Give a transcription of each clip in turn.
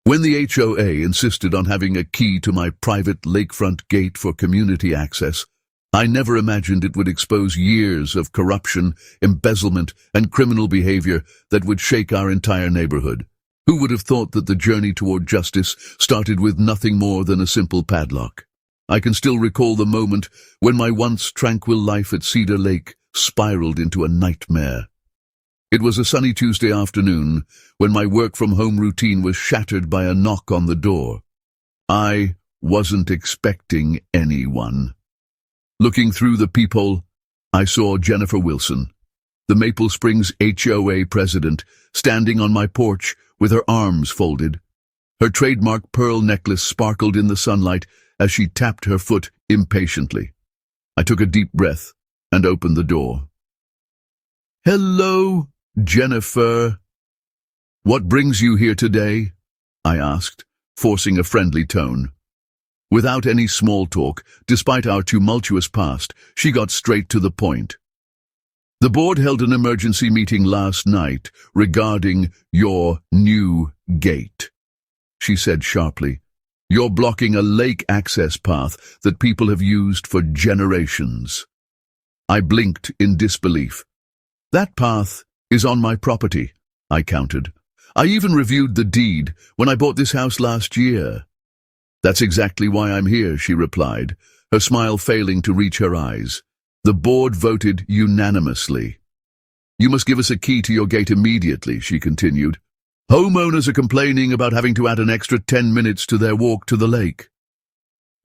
When the HOA insisted on having a key to my private lakefront gate for community access, I never imagined it would expose years of corruption, embezzlement, and criminal behavior that would shake our entire neighborhood. Who would have thought that the journey toward justice started with nothing more than a simple padlock? I can still recall the moment when my once tranquil life at Cedar Lake spiraled into a nightmare. It was a sunny Tuesday afternoon when my work-from-home routine was shattered by a knock on the door. I wasn't expecting anyone. Looking through the peephole, I saw Jennifer Wilson, the Maple Springs HOA president, standing on my porch with her arms folded. Her trademark pearl necklace sparkled in the sunlight as she tapped her foot impatiently. I took a deep breath and opened the door. "Hello, Jennifer. What brings you here today?" I asked, forcing a friendly tone. Without any small talk, despite our tumultuous past, she got straight to the point. "The board held an emergency meeting last night regarding your new gate," she said sharply. "You're blocking a lake access path that people have used for generations." I blinked in disbelief. "That path is on my property," I countered. "I even reviewed the deed when I bought this house last year." "That's exactly why I'm here," she replied, her smile failing to reach her eyes. "The board voted unanimously." "You must give us a key to your gate immediately," she continued. "Homeowners are complaining about having to add an extra 10 minutes to their walk to the lake."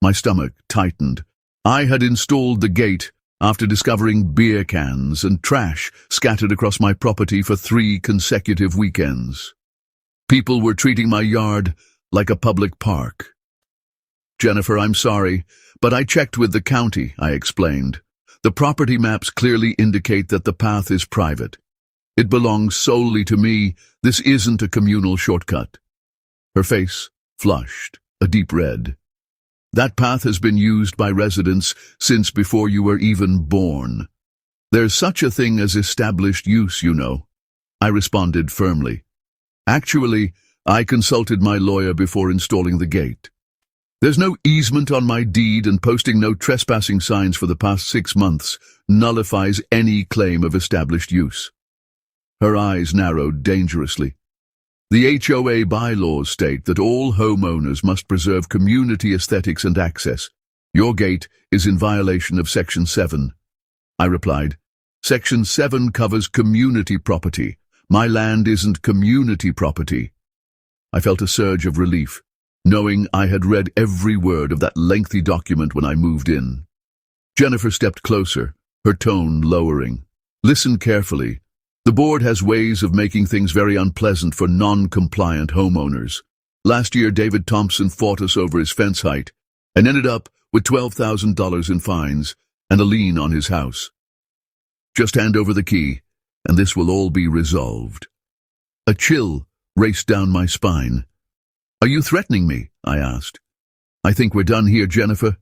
My stomach tightened. I had installed the gate after discovering beer cans and trash scattered across my property for 3 consecutive weekends. People were treating my yard like a public park. "Jennifer, I'm sorry, but I checked with the county," I explained. "The property maps clearly indicate that the path is private. It belongs solely to me. This isn't a communal shortcut." Her face flushed, a deep red. "That path has been used by residents since before you were even born. There's such a thing as established use, you know," I responded firmly. "Actually, I consulted my lawyer before installing the gate. There's no easement on my deed, and posting no trespassing signs for the past 6 months nullifies any claim of established use." Her eyes narrowed dangerously. "The HOA bylaws state that all homeowners must preserve community aesthetics and access. Your gate is in violation of Section 7. I replied. "Section 7 covers community property. My land isn't community property." I felt a surge of relief, knowing I had read every word of that lengthy document when I moved in. Jennifer stepped closer, her tone lowering. "Listen carefully. The board has ways of making things very unpleasant for non-compliant homeowners. Last year, David Thompson fought us over his fence height and ended up with $12,000 in fines and a lien on his house. Just hand over the key, and this will all be resolved." A chill raced down my spine. "Are you threatening me?" I asked. "I think we're done here, Jennifer.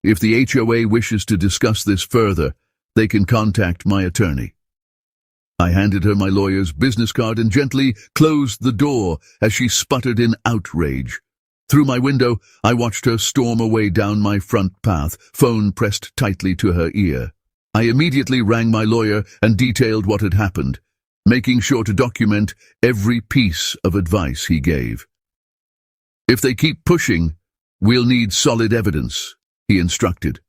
If the HOA wishes to discuss this further, they can contact my attorney." I handed her my lawyer's business card and gently closed the door as she sputtered in outrage. Through my window, I watched her storm away down my front path, phone pressed tightly to her ear. I immediately rang my lawyer and detailed what had happened, making sure to document every piece of advice he gave. "If they keep pushing, we'll need solid evidence," he instructed.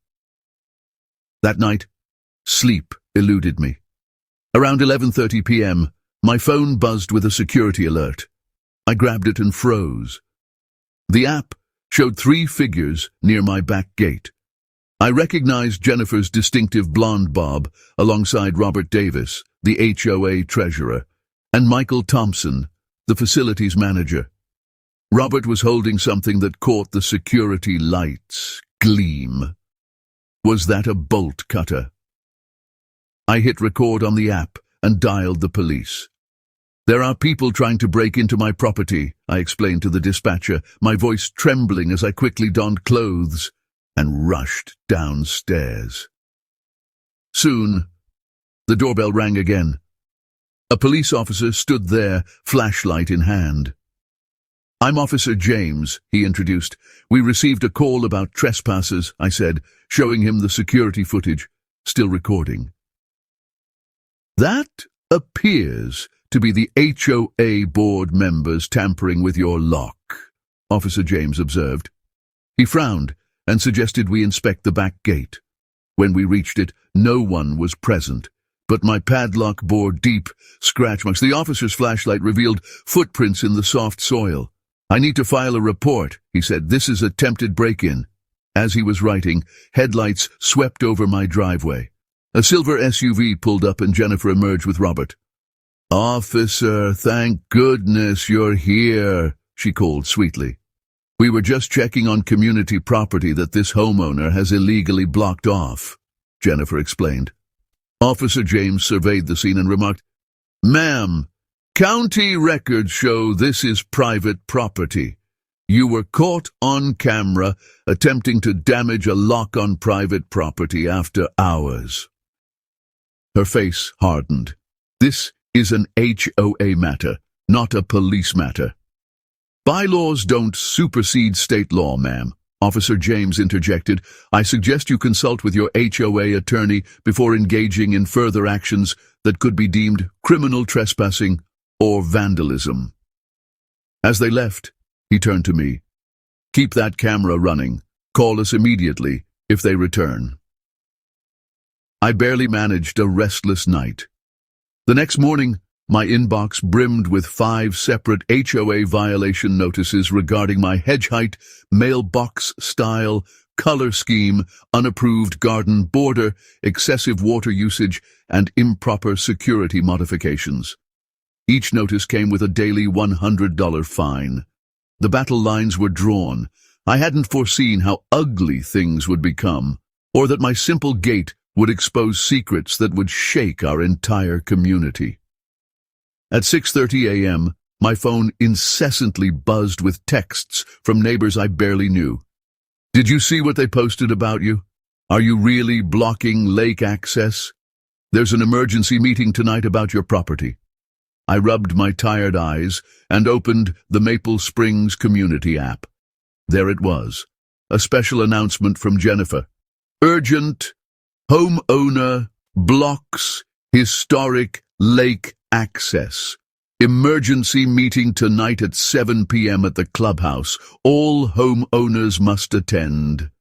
That night, sleep eluded me. Around 11:30 p.m., my phone buzzed with a security alert. I grabbed it and froze. The app showed 3 figures near my back gate. I recognized Jennifer's distinctive blonde bob alongside Robert Davis, the HOA treasurer, and Michael Thompson, the facilities manager. Robert was holding something that caught the security lights' gleam. Was that a bolt cutter? I hit record on the app and dialed the police. "There are people trying to break into my property," I explained to the dispatcher, my voice trembling as I quickly donned clothes and rushed downstairs. Soon, the doorbell rang again. A police officer stood there, flashlight in hand. I'm Officer James, he introduced. We received a call about trespassers, I said, showing him the security footage, still recording. That appears to be the HOA board members tampering with your lock, Officer James observed. He frowned and suggested we inspect the back gate. When we reached it, no one was present, but my padlock bore deep scratch marks. The officer's flashlight revealed footprints in the soft soil. I need to file a report, he said. This is attempted break-in. As he was writing, headlights swept over my driveway. A silver SUV pulled up and Jennifer emerged with Robert. Officer, thank goodness you're here, she called sweetly. We were just checking on community property that this homeowner has illegally blocked off, Jennifer explained. Officer James surveyed the scene and remarked, Ma'am, county records show this is private property. You were caught on camera attempting to damage a lock on private property after hours. Her face hardened. This is an HOA matter, not a police matter. Bylaws don't supersede state law, ma'am, Officer James interjected. I suggest you consult with your HOA attorney before engaging in further actions that could be deemed criminal trespassing or vandalism. As they left, he turned to me. Keep that camera running. Call us immediately if they return. I barely managed a restless night. The next morning, my inbox brimmed with 5 separate HOA violation notices regarding my hedge height, mailbox style, color scheme, unapproved garden border, excessive water usage, and improper security modifications. Each notice came with a daily $100 fine. The battle lines were drawn. I hadn't foreseen how ugly things would become, or that my simple gate would expose secrets that would shake our entire community. At 6:30 a.m., my phone incessantly buzzed with texts from neighbors I barely knew. Did you see what they posted about you? Are you really blocking lake access? There's an emergency meeting tonight about your property. I rubbed my tired eyes and opened the Maple Springs Community app. There it was, a special announcement from Jennifer. Urgent, homeowner blocks historic lake access. Emergency meeting tonight at 7 p.m. at the clubhouse. All homeowners must attend.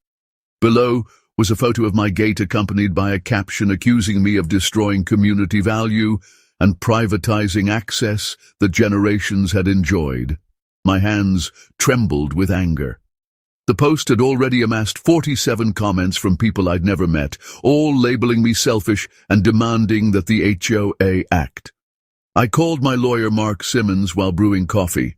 Below was a photo of my gate accompanied by a caption accusing me of destroying community value and privatizing access that generations had enjoyed. My hands trembled with anger. The post had already amassed 47 comments from people I'd never met, all labeling me selfish and demanding that the HOA act. I called my lawyer Mark Simmons while brewing coffee.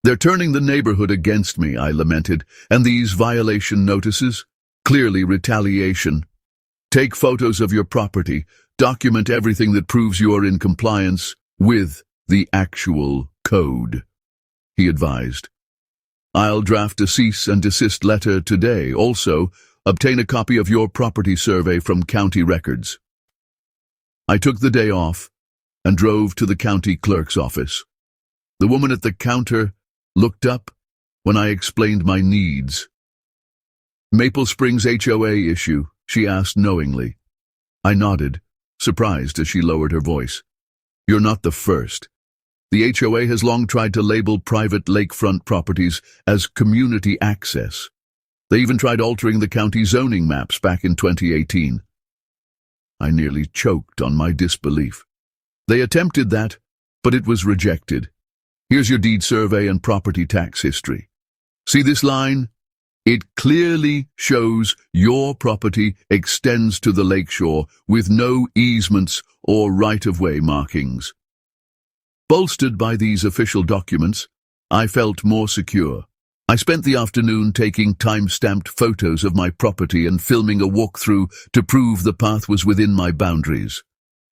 They're turning the neighborhood against me, I lamented, and these violation notices? Clearly retaliation. Take photos of your property, document everything that proves you are in compliance with the actual code, he advised. I'll draft a cease and desist letter today. Also, obtain a copy of your property survey from county records. I took the day off and drove to the county clerk's office. The woman at the counter looked up when I explained my needs. Maple Springs HOA issue, she asked knowingly. I nodded, surprised as she lowered her voice. You're not the first. The HOA has long tried to label private lakefront properties as community access. They even tried altering the county zoning maps back in 2018. I nearly choked on my disbelief. They attempted that, but it was rejected. Here's your deed survey and property tax history. See this line? It clearly shows your property extends to the lakeshore with no easements or right-of-way markings. Bolstered by these official documents, I felt more secure. I spent the afternoon taking time-stamped photos of my property and filming a walkthrough to prove the path was within my boundaries.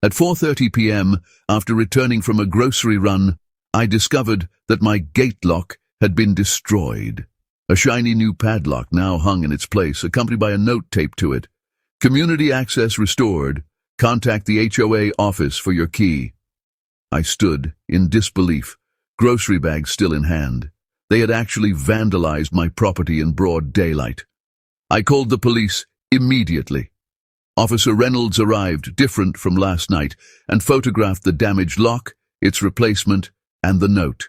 At 4:30 p.m., after returning from a grocery run, I discovered that my gate lock had been destroyed. A shiny new padlock now hung in its place, accompanied by a note taped to it. Community access restored. Contact the HOA office for your key. I stood in disbelief, grocery bag still in hand. They had actually vandalized my property in broad daylight. I called the police immediately. Officer Reynolds arrived, different from last night, and photographed the damaged lock, its replacement, and the note.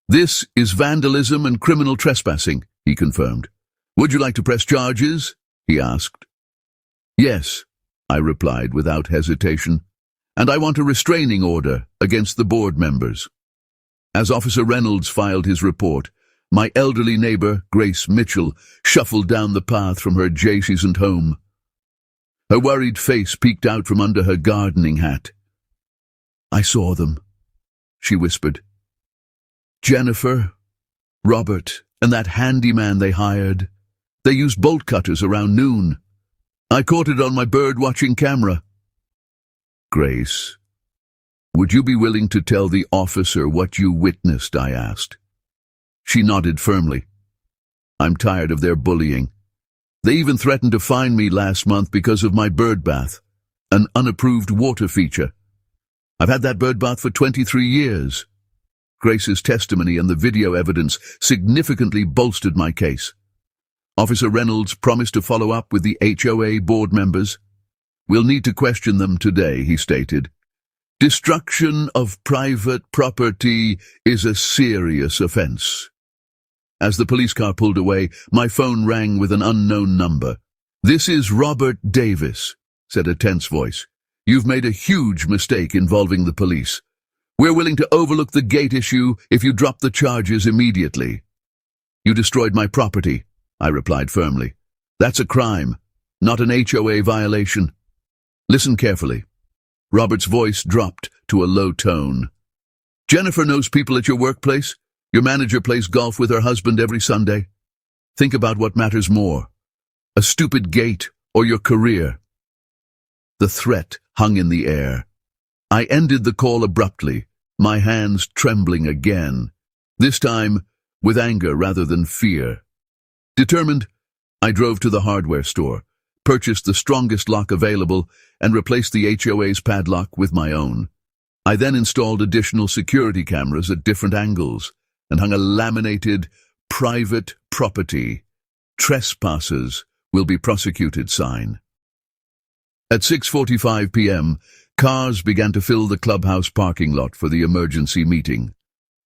"This is vandalism and criminal trespassing," he confirmed. "Would you like to press charges?" he asked. "Yes," I replied without hesitation, "and I want a restraining order against the board members." As Officer Reynolds filed his report, my elderly neighbor, Grace Mitchell, shuffled down the path from her adjacent home. Her worried face peeked out from under her gardening hat. "I saw them," she whispered. "Jennifer, Robert, and that handyman they hired. They used bolt cutters around noon. I caught it on my bird-watching camera." "Grace, would you be willing to tell the officer what you witnessed?" I asked. She nodded firmly. "I'm tired of their bullying. They even threatened to fine me last month because of my bird bath, an unapproved water feature. I've had that bird bath for 23 years. Grace's testimony and the video evidence significantly bolstered my case. Officer Reynolds promised to follow up with the HOA board members. "We'll need to question them today," he stated. "Destruction of private property is a serious offense." As the police car pulled away, my phone rang with an unknown number. "This is Robert Davis," said a tense voice. "You've made a huge mistake involving the police. We're willing to overlook the gate issue if you drop the charges immediately." "You destroyed my property," I replied firmly. "That's a crime, not an HOA violation. Listen carefully." Robert's voice dropped to a low tone. "Jennifer knows people at your workplace. Your manager plays golf with her husband every Sunday. Think about what matters more, a stupid gate or your career." The threat hung in the air. I ended the call abruptly, my hands trembling again, this time with anger rather than fear. Determined, I drove to the hardware store, purchased the strongest lock available, and replaced the HOA's padlock with my own. I then installed additional security cameras at different angles and hung a laminated "Private Property. Trespassers will be prosecuted" sign. At 6:45 p.m., cars began to fill the clubhouse parking lot for the emergency meeting.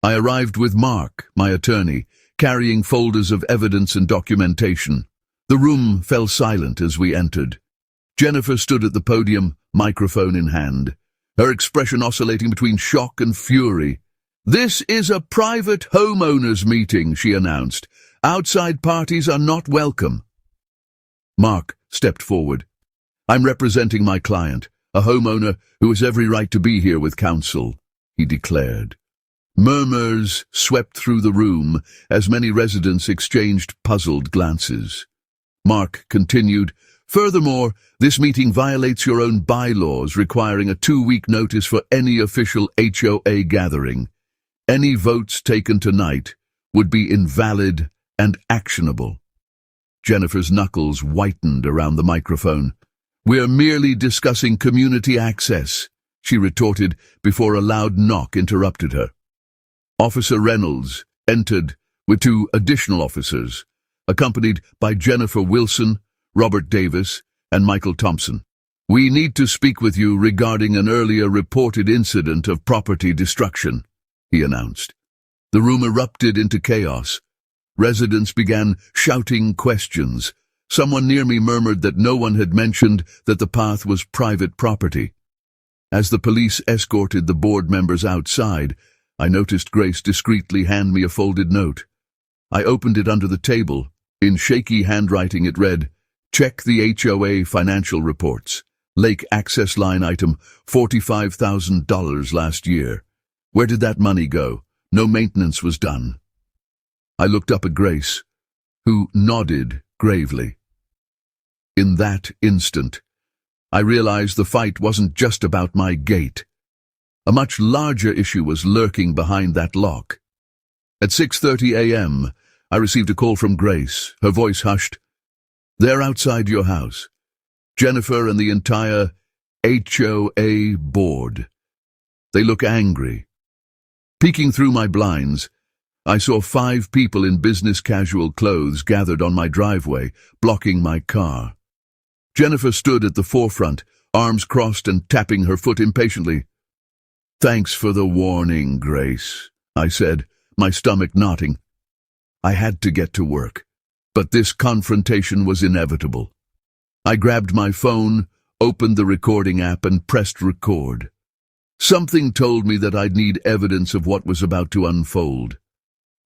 I arrived with Mark, my attorney, carrying folders of evidence and documentation. The room fell silent as we entered. Jennifer stood at the podium, microphone in hand, her expression oscillating between shock and fury. "This is a private homeowners meeting," she announced. "Outside parties are not welcome." Mark stepped forward. "I'm representing my client, a homeowner who has every right to be here with counsel," he declared. Murmurs swept through the room as many residents exchanged puzzled glances. Mark continued, "Furthermore, this meeting violates your own bylaws requiring a 2-week notice for any official HOA gathering. Any votes taken tonight would be invalid and actionable." Jennifer's knuckles whitened around the microphone. "We're merely discussing community access," she retorted before a loud knock interrupted her. Officer Reynolds entered with 2 additional officers, accompanied by Jennifer Wilson, Robert Davis, and Michael Thompson. "We need to speak with you regarding an earlier reported incident of property destruction," he announced. The room erupted into chaos. Residents began shouting questions. Someone near me murmured that no one had mentioned that the path was private property. As the police escorted the board members outside, I noticed Grace discreetly hand me a folded note. I opened it under the table. In shaky handwriting it read, "Check the HOA financial reports. Lake access line item, $45,000 last year. Where did that money go? No maintenance was done." I looked up at Grace, who nodded gravely. In that instant, I realized the fight wasn't just about my gate. A much larger issue was lurking behind that lock. At 6:30 a.m., I received a call from Grace, her voice hushed. "They're outside your house. Jennifer and the entire HOA board. They look angry." Peeking through my blinds, I saw 5 people in business casual clothes gathered on my driveway, blocking my car. Jennifer stood at the forefront, arms crossed and tapping her foot impatiently. "Thanks for the warning, Grace," I said, my stomach knotting. I had to get to work, but this confrontation was inevitable. I grabbed my phone, opened the recording app, and pressed record. Something told me that I'd need evidence of what was about to unfold.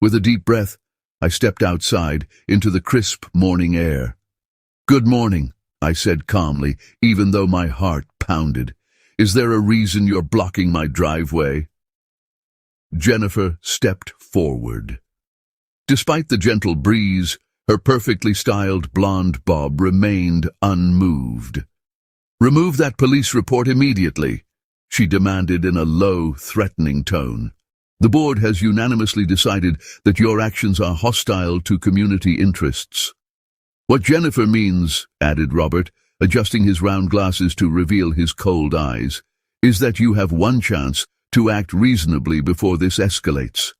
With a deep breath, I stepped outside into the crisp morning air. "Good morning," I said calmly, even though my heart pounded. "Is there a reason you're blocking my driveway?" Jennifer stepped forward. Despite the gentle breeze, her perfectly styled blonde bob remained unmoved. "Remove that police report immediately," she demanded in a low, threatening tone. "The board has unanimously decided that your actions are hostile to community interests." "What Jennifer means," added Robert, adjusting his round glasses to reveal his cold eyes, "is that you have one chance to act reasonably before this escalates."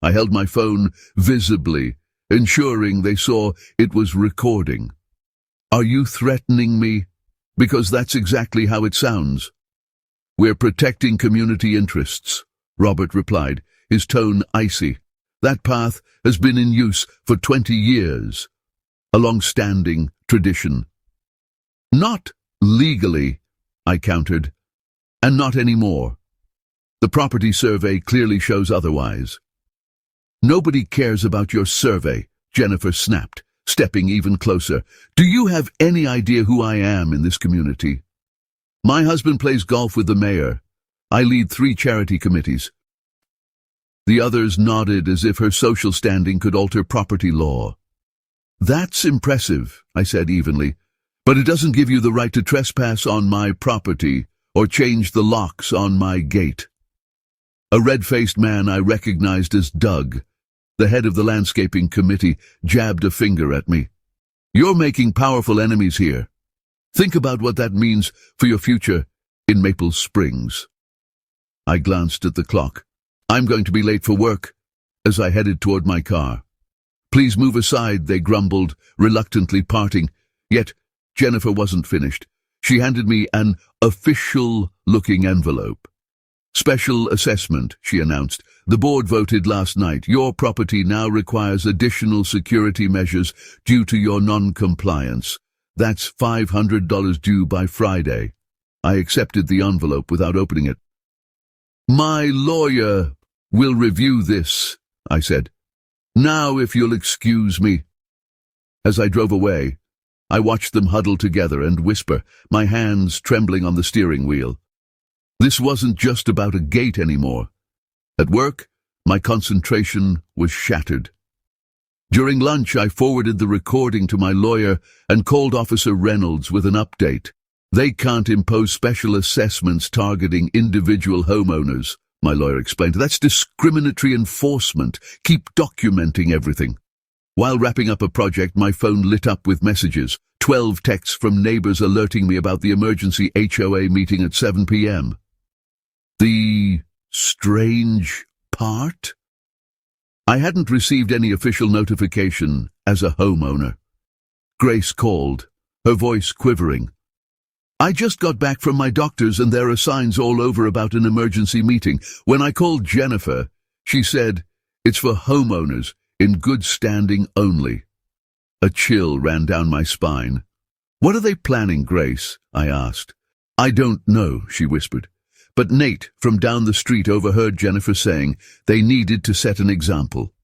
I held my phone visibly, ensuring they saw it was recording. "Are you threatening me? Because that's exactly how it sounds." "We're protecting community interests," Robert replied, his tone icy. "That path has been in use for 20 years. A long-standing tradition." "Not legally," I countered. "And not anymore. The property survey clearly shows otherwise." "Nobody cares about your survey," Jennifer snapped, stepping even closer. "Do you have any idea who I am in this community? My husband plays golf with the mayor. I lead 3 charity committees." The others nodded as if her social standing could alter property law. "That's impressive," I said evenly, "but it doesn't give you the right to trespass on my property or change the locks on my gate." A red-faced man I recognized as Doug, the head of the landscaping committee, jabbed a finger at me. "You're making powerful enemies here. Think about what that means for your future in Maple Springs." I glanced at the clock. "I'm going to be late for work," as I headed toward my car. "Please move aside," they grumbled, reluctantly parting. Yet Jennifer wasn't finished. She handed me an official-looking envelope. "Special assessment," she announced. "The board voted last night. Your property now requires additional security measures due to your non-compliance. That's $500 due by Friday." I accepted the envelope without opening it. "My lawyer will review this," I said. "Now, if you'll excuse me." As I drove away, I watched them huddle together and whisper, my hands trembling on the steering wheel. This wasn't just about a gate anymore. At work, my concentration was shattered. During lunch, I forwarded the recording to my lawyer and called Officer Reynolds with an update. "They can't impose special assessments targeting individual homeowners," my lawyer explained. "That's discriminatory enforcement. Keep documenting everything." While wrapping up a project, my phone lit up with messages, 12 texts from neighbors alerting me about the emergency HOA meeting at 7 p.m. The strange part? I hadn't received any official notification as a homeowner. Grace called, her voice quivering. "I just got back from my doctor's and there are signs all over about an emergency meeting. When I called Jennifer, she said, it's for homeowners in good standing only." A chill ran down my spine. "What are they planning, Grace?" I asked. "I don't know," she whispered. But Nate from down the street overheard Jennifer saying they needed to set an example.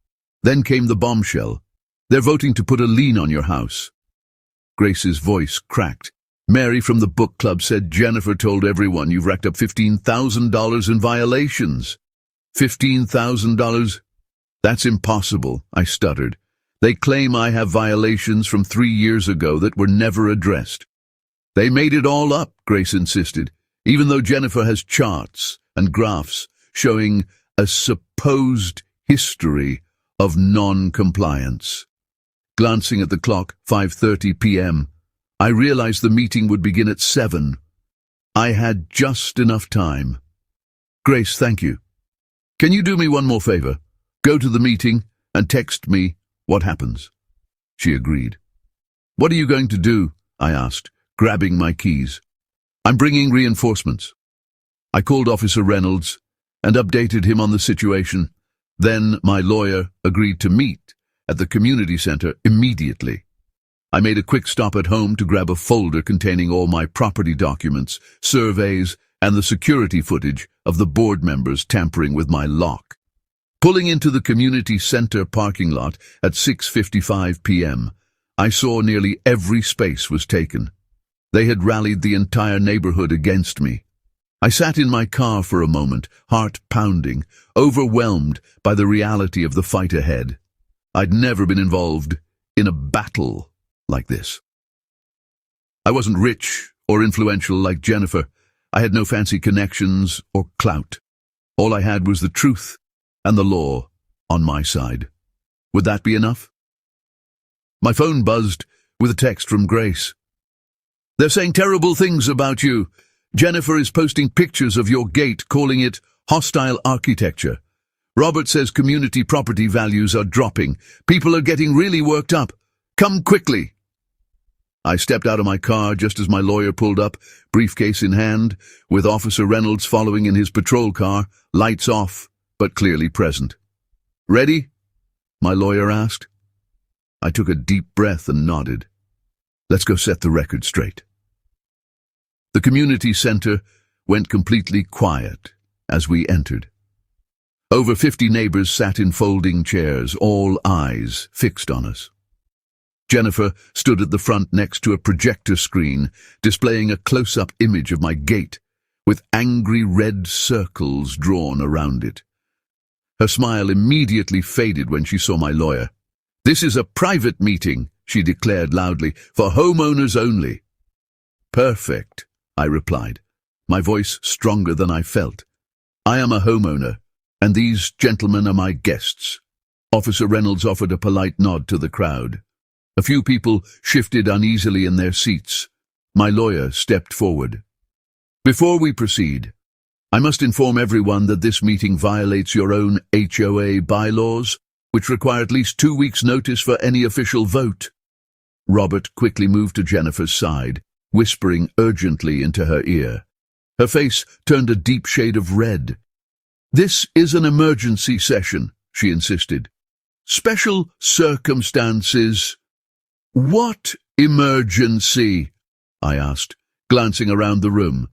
Then came the bombshell. "They're voting to put a lien on your house." Grace's voice cracked. "Mary from the book club said Jennifer told everyone you've racked up $15,000 in violations." $15,000? "That's impossible," I stuttered. "They claim I have violations from 3 years ago that were never addressed." "They made it all up," Grace insisted, "even though Jennifer has charts and graphs showing a supposed history of non-compliance." Glancing at the clock, 5:30 p.m., I realized the meeting would begin at 7. I had just enough time. "Grace, thank you. Can you do me one more favor?" Go to the meeting and text me what happens. She agreed. What are you going to do? I asked, grabbing my keys. I'm bringing reinforcements. I called Officer Reynolds and updated him on the situation. Then my lawyer agreed to meet at the community center immediately. I made a quick stop at home to grab a folder containing all my property documents, surveys, and the security footage of the board members tampering with my lock. Pulling into the community center parking lot at 6:55 p.m., I saw nearly every space was taken. They had rallied the entire neighborhood against me. I sat in my car for a moment, heart pounding, overwhelmed by the reality of the fight ahead. I'd never been involved in a battle like this. I wasn't rich or influential like Jennifer. I had no fancy connections or clout. All I had was the truth and the law on my side. Would that be enough? My phone buzzed with a text from Grace. They're saying terrible things about you. Jennifer is posting pictures of your gate, calling it hostile architecture. Robert says community property values are dropping. People are getting really worked up. Come quickly. I stepped out of my car just as my lawyer pulled up, briefcase in hand, with Officer Reynolds following in his patrol car, lights off, but clearly present. Ready? My lawyer asked. I took a deep breath and nodded. Let's go set the record straight. The community center went completely quiet as we entered. Over 50 neighbors sat in folding chairs, all eyes fixed on us. Jennifer stood at the front next to a projector screen, displaying a close-up image of my gate, with angry red circles drawn around it. Her smile immediately faded when she saw my lawyer. This is a private meeting, she declared loudly, for homeowners only. Perfect, I replied, my voice stronger than I felt. I am a homeowner, and these gentlemen are my guests. Officer Reynolds offered a polite nod to the crowd. A few people shifted uneasily in their seats. My lawyer stepped forward. Before we proceed, I must inform everyone that this meeting violates your own HOA bylaws, which require at least 2 weeks' notice for any official vote. Robert quickly moved to Jennifer's side, whispering urgently into her ear. Her face turned a deep shade of red. This is an emergency session, she insisted. Special circumstances. What emergency? I asked, glancing around the room.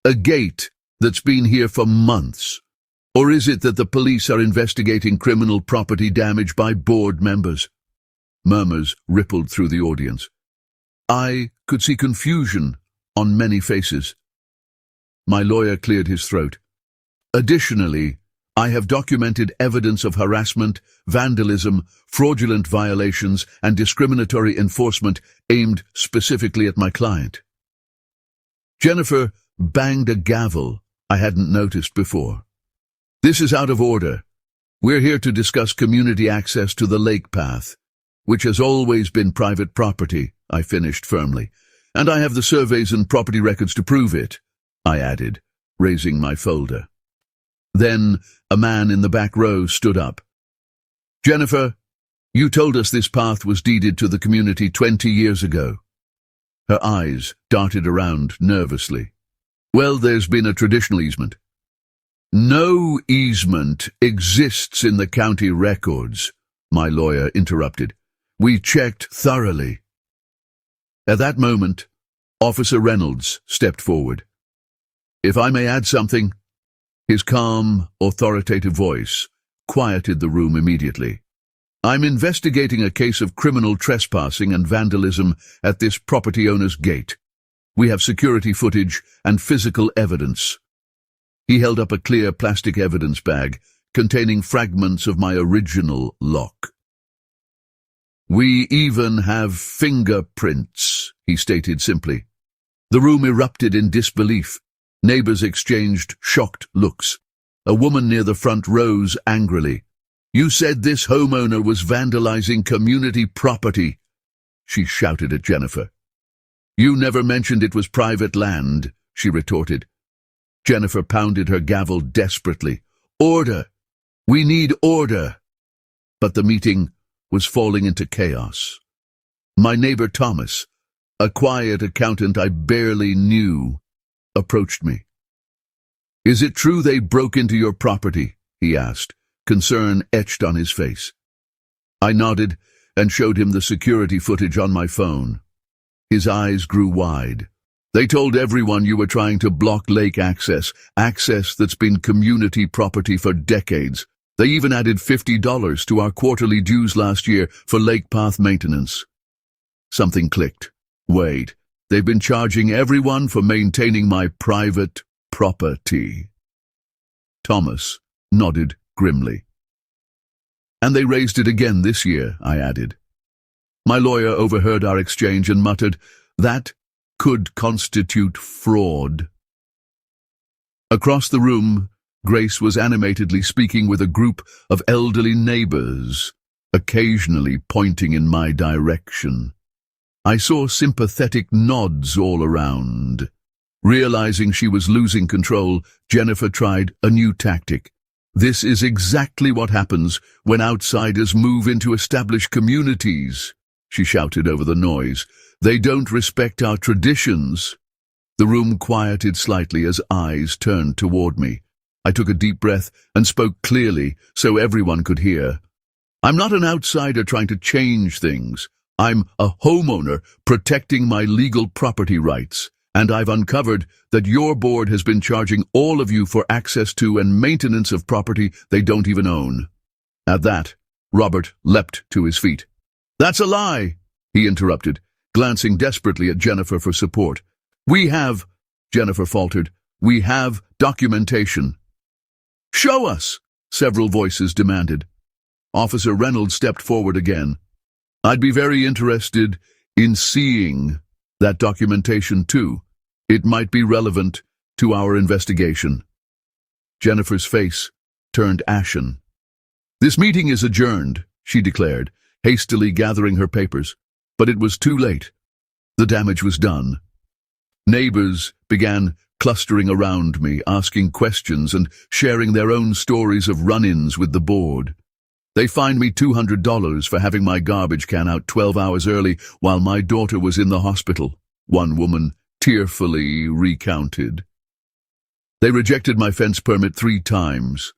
A gate that's been here for months. Or is it that the police are investigating criminal property damage by board members? Murmurs rippled through the audience. I could see confusion on many faces. My lawyer cleared his throat. Additionally, I have documented evidence of harassment, vandalism, fraudulent violations, and discriminatory enforcement aimed specifically at my client. Jennifer banged a gavel I hadn't noticed before. This is out of order. We're here to discuss community access to the lake path, which has always been private property, I finished firmly. And I have the surveys and property records to prove it, I added, raising my folder. Then a man in the back row stood up. Jennifer, you told us this path was deeded to the community 20 years ago. Her eyes darted around nervously. Well, there's been a traditional easement. No easement exists in the county records, my lawyer interrupted. We checked thoroughly. At that moment, Officer Reynolds stepped forward. If I may add something, his calm, authoritative voice quieted the room immediately. I'm investigating a case of criminal trespassing and vandalism at this property owner's gate. We have security footage and physical evidence. He held up a clear plastic evidence bag containing fragments of my original lock. We even have fingerprints, he stated simply. The room erupted in disbelief. Neighbors exchanged shocked looks. A woman near the front rose angrily. You said this homeowner was vandalizing community property, she shouted at Jennifer. You never mentioned it was private land, she retorted. Jennifer pounded her gavel desperately. Order! We need order! but the meeting was falling into chaos. My neighbor Thomas, a quiet accountant I barely knew, approached me. "Is it true they broke into your property?" he asked, concern etched on his face. I nodded and showed him the security footage on my phone. His eyes grew wide. "They told everyone you were trying to block lake access that's been community property for decades. They even added $50 to our quarterly dues last year for lake path maintenance." Something clicked. Wait, they've been charging everyone for maintaining my private property. Thomas nodded grimly. "And they raised it again this year," I added. My lawyer overheard our exchange and muttered, "That could constitute fraud." Across the room, Grace was animatedly speaking with a group of elderly neighbors, occasionally pointing in my direction. I saw sympathetic nods all around. Realizing she was losing control, Jennifer tried a new tactic. "This is exactly what happens when outsiders move into established communities," she shouted over the noise. "They don't respect our traditions." The room quieted slightly as eyes turned toward me. I took a deep breath and spoke clearly so everyone could hear. "I'm not an outsider trying to change things. I'm a homeowner protecting my legal property rights, and I've uncovered that your board has been charging all of you for access to and maintenance of property they don't even own." At that, Robert leapt to his feet. "That's a lie," he interrupted, glancing desperately at Jennifer for support. "We have," Jennifer faltered, "we have documentation." "Show us," several voices demanded. Officer Reynolds stepped forward again. "I'd be very interested in seeing that documentation too. It might be relevant to our investigation." Jennifer's face turned ashen. "This meeting is adjourned," she declared, hastily gathering her papers. But it was too late. The damage was done. Neighbors began clustering around me, asking questions and sharing their own stories of run-ins with the board. They fined me $200 for having my garbage can out 12 hours early while my daughter was in the hospital, one woman tearfully recounted. They rejected my fence permit 3 times,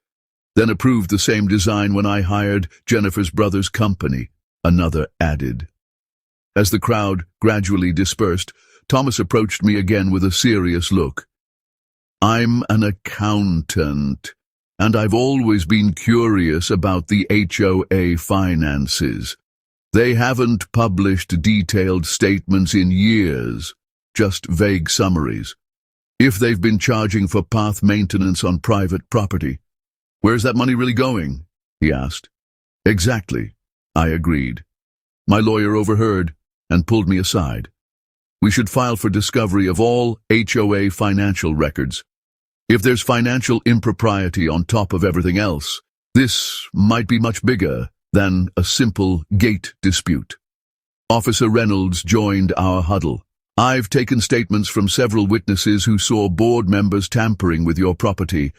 then approved the same design when I hired Jennifer's brother's company, another added. As the crowd gradually dispersed, Thomas approached me again with a serious look. "I'm an accountant, and I've always been curious about the HOA finances. They haven't published detailed statements in years, just vague summaries. If they've been charging for path maintenance on private property, where's that money really going?" he asked. "Exactly," I agreed. My lawyer overheard and pulled me aside. "We should file for discovery of all HOA financial records. If there's financial impropriety on top of everything else, this might be much bigger than a simple gate dispute." Officer Reynolds joined our huddle. "I've taken statements from several witnesses who saw board members tampering with your property.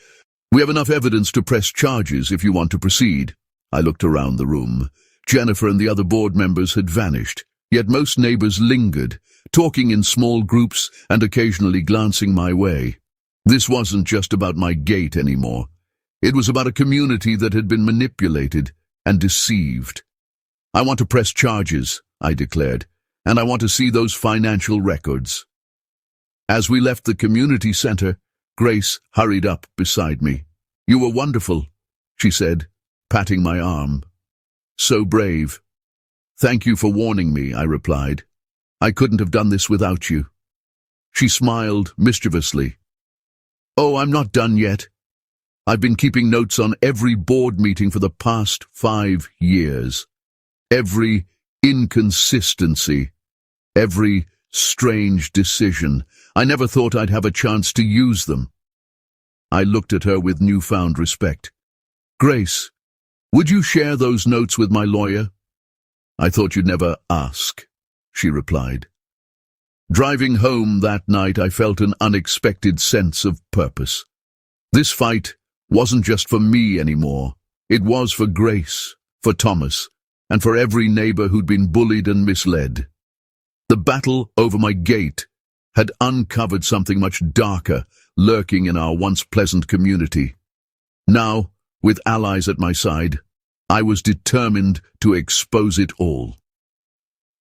We have enough evidence to press charges if you want to proceed." I looked around the room. Jennifer and the other board members had vanished, yet most neighbors lingered, talking in small groups and occasionally glancing my way. This wasn't just about my gate anymore. It was about a community that had been manipulated and deceived. "I want to press charges," I declared, "and I want to see those financial records." As we left the community center, Grace hurried up beside me. "You were wonderful," she said, patting my arm. "So brave." "Thank you for warning me," I replied. "I couldn't have done this without you." She smiled mischievously. "Oh, I'm not done yet. I've been keeping notes on every board meeting for the past 5 years. Every inconsistency, every strange decision. I never thought I'd have a chance to use them." I looked at her with newfound respect. "Grace, would you share those notes with my lawyer?" "I thought you'd never ask," she replied. Driving home that night, I felt an unexpected sense of purpose. This fight wasn't just for me anymore. It was for Grace, for Thomas, and for every neighbor who'd been bullied and misled. The battle over my gate had uncovered something much darker lurking in our once pleasant community. Now, with allies at my side, I was determined to expose it all.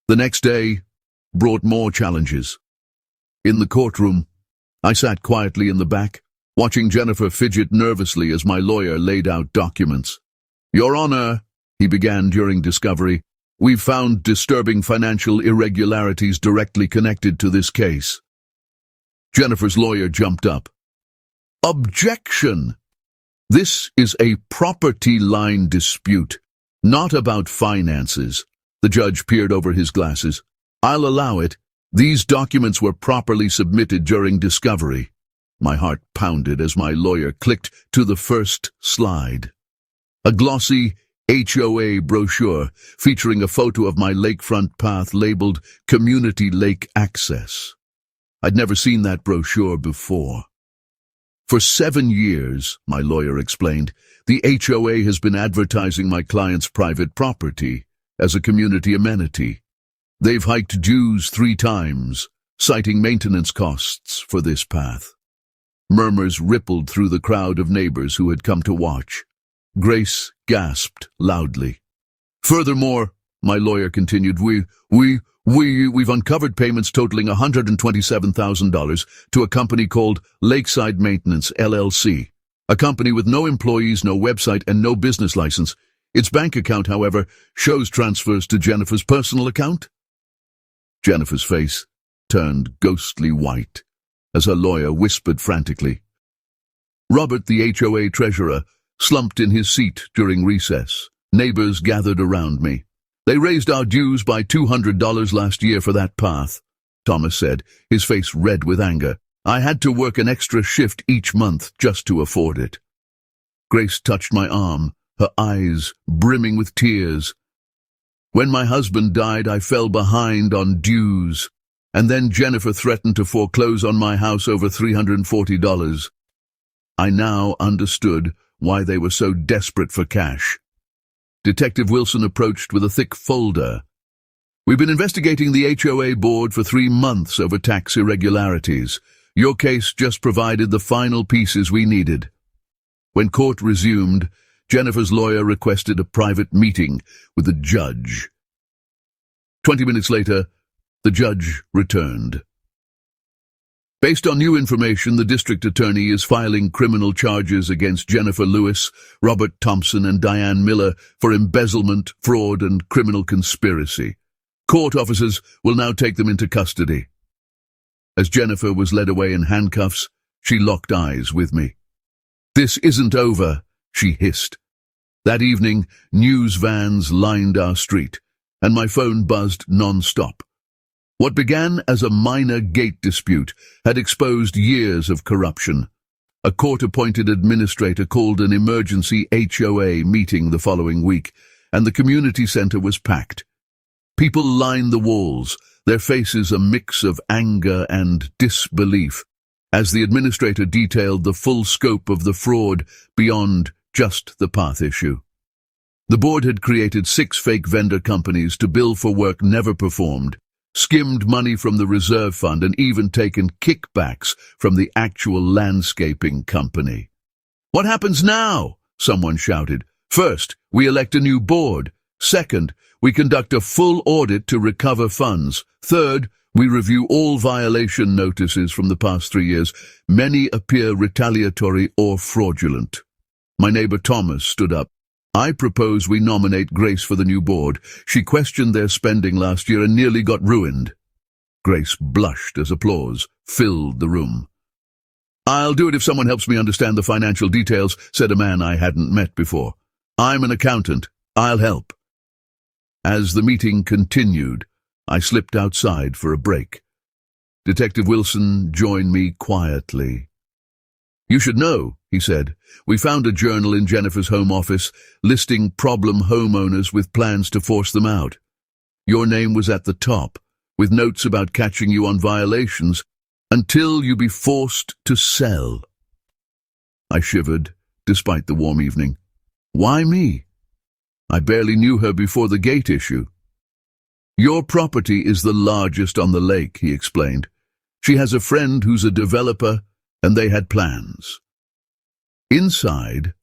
The next day brought more challenges. In the courtroom, I sat quietly in the back, watching Jennifer fidget nervously as my lawyer laid out documents. "Your Honor," he began during discovery, "we've found disturbing financial irregularities directly connected to this case." Jennifer's lawyer jumped up. "Objection! This is a property line dispute, not about finances." The judge peered over his glasses. "I'll allow it. These documents were properly submitted during discovery." My heart pounded as my lawyer clicked to the first slide. A glossy HOA brochure featuring a photo of my lakefront path labeled Community Lake Access. I'd never seen that brochure before. "For 7 years," my lawyer explained, "the HOA has been advertising my client's private property as a community amenity. They've hiked dues 3 times, citing maintenance costs for this path." Murmurs rippled through the crowd of neighbors who had come to watch. Grace gasped loudly. "Furthermore," my lawyer continued, we've uncovered payments totaling $127,000 to a company called Lakeside Maintenance, LLC, a company with no employees, no website, and no business license. Its bank account, however, shows transfers to Jennifer's personal account." Jennifer's face turned ghostly white as her lawyer whispered frantically. Robert, the HOA treasurer, slumped in his seat during recess. Neighbors gathered around me. "They raised our dues by $200 last year for that path," Thomas said, his face red with anger. "I had to work an extra shift each month just to afford it." Grace touched my arm, her eyes brimming with tears. "When my husband died, I fell behind on dues, and then Jennifer threatened to foreclose on my house over $340. I now understood why they were so desperate for cash." Detective Wilson approached with a thick folder. "We've been investigating the HOA board for 3 months over tax irregularities. Your case just provided the final pieces we needed." When court resumed, Jennifer's lawyer requested a private meeting with the judge. 20 minutes later, the judge returned. "Based on new information, the district attorney is filing criminal charges against Jennifer Lewis, Robert Thompson, and Diane Miller for embezzlement, fraud, and criminal conspiracy. Court officers will now take them into custody." As Jennifer was led away in handcuffs, she locked eyes with me. "This isn't over," she hissed. That evening, news vans lined our street, and my phone buzzed non-stop. What began as a minor gate dispute had exposed years of corruption. A court-appointed administrator called an emergency HOA meeting the following week, and the community center was packed. People lined the walls, their faces a mix of anger and disbelief, as the administrator detailed the full scope of the fraud beyond just the path issue. The board had created 6 fake vendor companies to bill for work never performed, skimmed money from the reserve fund, and even taken kickbacks from the actual landscaping company. "What happens now?" someone shouted. "First, we elect a new board. Second, we conduct a full audit to recover funds. Third, we review all violation notices from the past 3 years. Many appear retaliatory or fraudulent." My neighbor Thomas stood up. "I propose we nominate Grace for the new board. She questioned their spending last year and nearly got ruined." Grace blushed as applause filled the room. "I'll do it if someone helps me understand the financial details," said a man I hadn't met before. "I'm an accountant. I'll help." As the meeting continued, I slipped outside for a break. Detective Wilson joined me quietly. "You should know," he said. "We found a journal in Jennifer's home office listing problem homeowners with plans to force them out. Your name was at the top, with notes about catching you on violations until you be forced to sell." I shivered, despite the warm evening. "Why me?" I barely knew her before the gate issue. Your property is the largest on the lake, he explained. She has a friend who's a developer, and they had plans. Inside,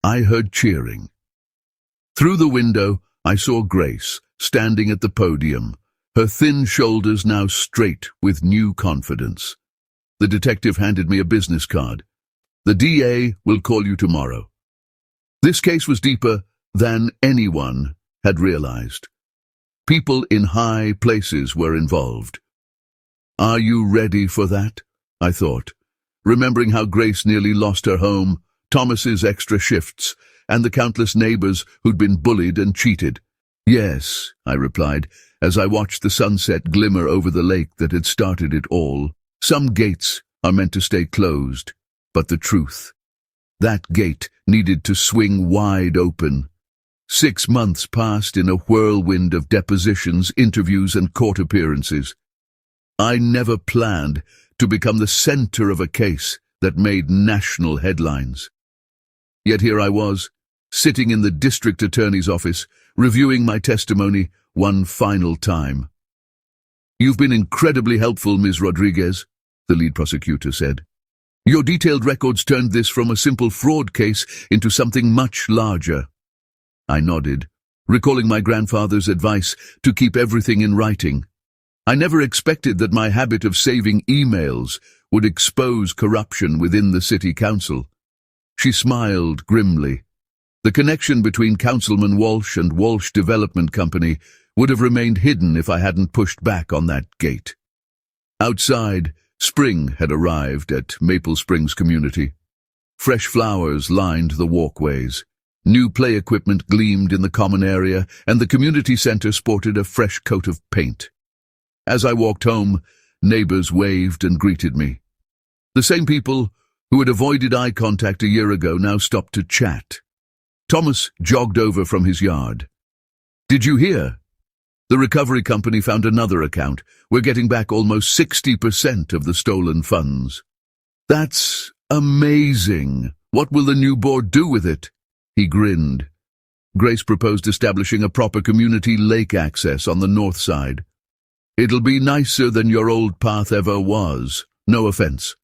I heard cheering. Through the window, I saw Grace, standing at the podium, her thin shoulders now straight with new confidence. The detective handed me a business card. The DA will call you tomorrow. This case was deeper than anyone had realized. People in high places were involved. Are you ready for that? I thought, remembering how Grace nearly lost her home, Thomas's extra shifts, and the countless neighbors who'd been bullied and cheated. Yes, I replied, as I watched the sunset glimmer over the lake that had started it all. Some gates are meant to stay closed, but the truth, that gate needed to swing wide open. 6 months passed in a whirlwind of depositions, interviews, and court appearances. I never planned to become the center of a case that made national headlines. Yet here I was, sitting in the district attorney's office, reviewing my testimony one final time. You've been incredibly helpful, Ms. Rodriguez, the lead prosecutor said. Your detailed records turned this from a simple fraud case into something much larger. I nodded, recalling my grandfather's advice to keep everything in writing. I never expected that my habit of saving emails would expose corruption within the city council. She smiled grimly. The connection between Councilman Walsh and Walsh Development Company would have remained hidden if I hadn't pushed back on that gate. Outside, spring had arrived at Maple Springs Community. Fresh flowers lined the walkways. New play equipment gleamed in the common area, and the community center sported a fresh coat of paint. As I walked home, neighbors waved and greeted me. The same people who had avoided eye contact a year ago now stopped to chat. Thomas jogged over from his yard. Did you hear? The recovery company found another account. We're getting back almost 60% of the stolen funds. That's amazing. What will the new board do with it? He grinned. Grace proposed establishing a proper community lake access on the north side. It'll be nicer than your old path ever was. No offense.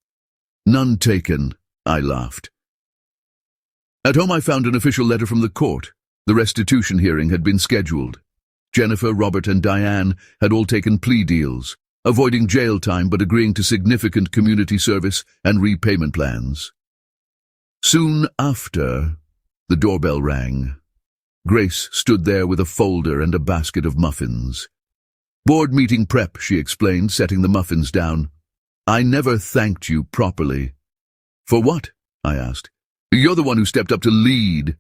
None taken, I laughed. At home I found an official letter from the court. The restitution hearing had been scheduled. Jennifer, Robert, and Diane had all taken plea deals, avoiding jail time but agreeing to significant community service and repayment plans. Soon after, the doorbell rang. Grace stood there with a folder and a basket of muffins. Board meeting prep, she explained, setting the muffins down. I never thanked you properly. For what? I asked. You're the one who stepped up to lead.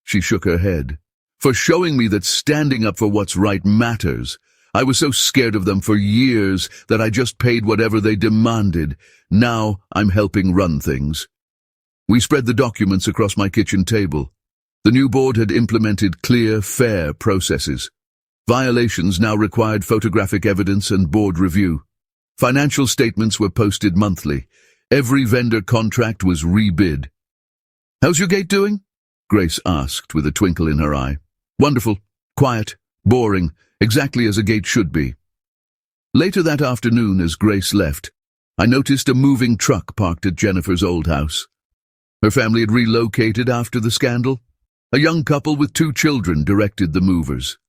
She shook her head. For showing me that standing up for what's right matters. I was so scared of them for years that I just paid whatever they demanded. Now I'm helping run things. We spread the documents across my kitchen table. The new board had implemented clear, fair processes. Violations now required photographic evidence and board review. Financial statements were posted monthly. Every vendor contract was rebid. How's your gate doing? Grace asked with a twinkle in her eye. Wonderful, quiet, boring, exactly as a gate should be. Later that afternoon, as Grace left, I noticed a moving truck parked at Jennifer's old house. Her family had relocated after the scandal. A young couple with 2 children directed the movers.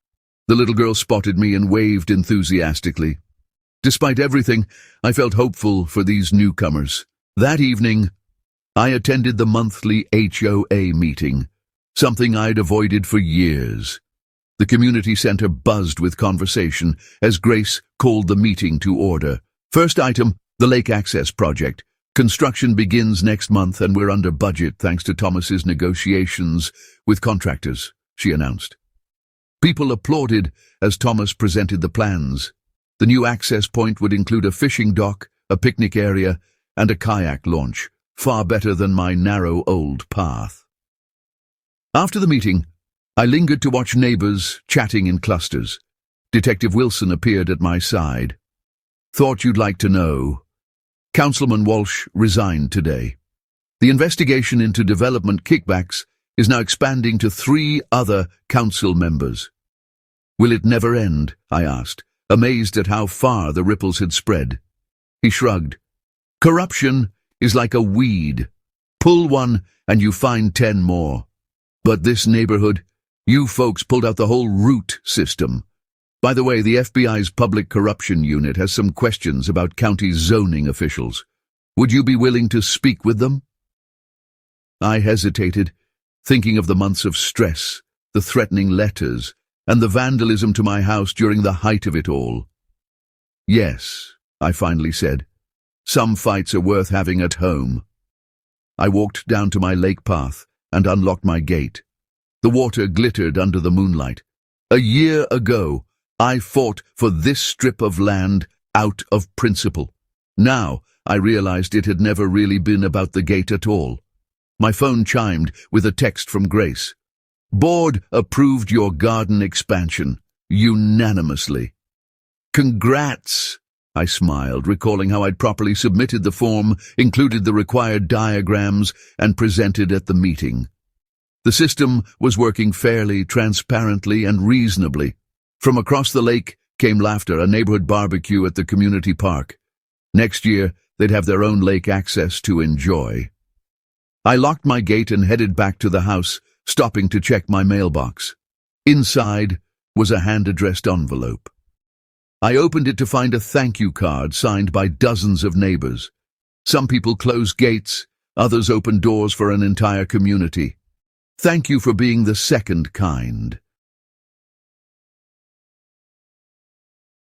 The little girl spotted me and waved enthusiastically. Despite everything, I felt hopeful for these newcomers. That evening, I attended the monthly HOA meeting, something I'd avoided for years. The community center buzzed with conversation as Grace called the meeting to order. First item, the lake access project. Construction begins next month and we're under budget thanks to Thomas's negotiations with contractors, she announced. People applauded as Thomas presented the plans. The new access point would include a fishing dock, a picnic area, and a kayak launch, far better than my narrow old path. After the meeting, I lingered to watch neighbors chatting in clusters. Detective Wilson appeared at my side. Thought you'd like to know. Councilman Walsh resigned today. The investigation into development kickbacks is now expanding to 3 other council members. Will it never end? I asked, amazed at how far the ripples had spread. He shrugged. Corruption is like a weed. Pull one and you find 10 more. But this neighborhood, you folks pulled out the whole root system. By the way, the FBI's Public Corruption Unit has some questions about county zoning officials. Would you be willing to speak with them? I hesitated, thinking of the months of stress, the threatening letters, and the vandalism to my house during the height of it all. Yes, I finally said. Some fights are worth having at home. I walked down to my lake path and unlocked my gate. The water glittered under the moonlight. A year ago, I fought for this strip of land out of principle. Now, I realized it had never really been about the gate at all. My phone chimed with a text from Grace. Board approved your garden expansion, unanimously. Congrats! I smiled, recalling how I'd properly submitted the form, included the required diagrams, and presented at the meeting. The system was working fairly, transparently, and reasonably. From across the lake came laughter, a neighborhood barbecue at the community park. Next year, they'd have their own lake access to enjoy. I locked my gate and headed back to the house, stopping to check my mailbox. Inside was a hand-addressed envelope. I opened it to find a thank you card signed by dozens of neighbors. Some people closed gates, others opened doors for an entire community. Thank you for being the second kind.